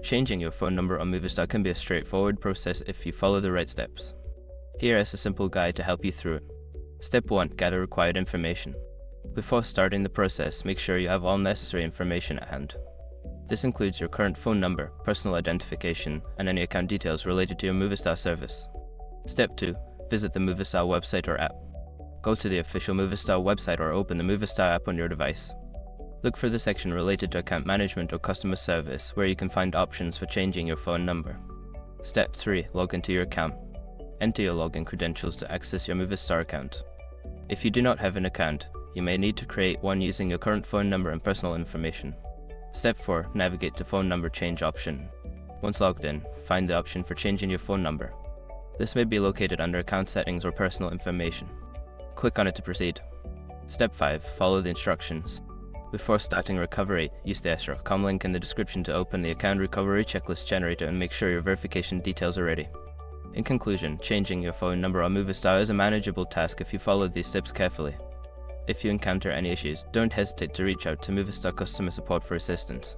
Changing your phone number on Movistar can be a straightforward process if you follow the right steps. Here is a simple guide to help you through it. Step 1. Gather required information. Before starting the process, make sure you have all necessary information at hand. This includes your current phone number, personal identification, and any account details related to your Movistar service. Step 2. Visit the Movistar website or app. Go to the official Movistar website or open the Movistar app on your device. Look for the section related to account management or customer service, where you can find options for changing your phone number. Step 3. Log into your account. Enter your login credentials to access your Movistar account. If you do not have an account, you may need to create one using your current phone number and personal information. Step 4. Navigate to phone number change option. Once logged in, find the option for changing your phone number. This may be located under account settings or personal information. Click on it to proceed. Step 5. Follow the instructions. Before starting recovery, use the s.com link in the description to open the account recovery checklist generator and make sure your verification details are ready. In conclusion, changing your phone number on Movistar is a manageable task if you follow these steps carefully. If you encounter any issues, don't hesitate to reach out to Movistar customer support for assistance.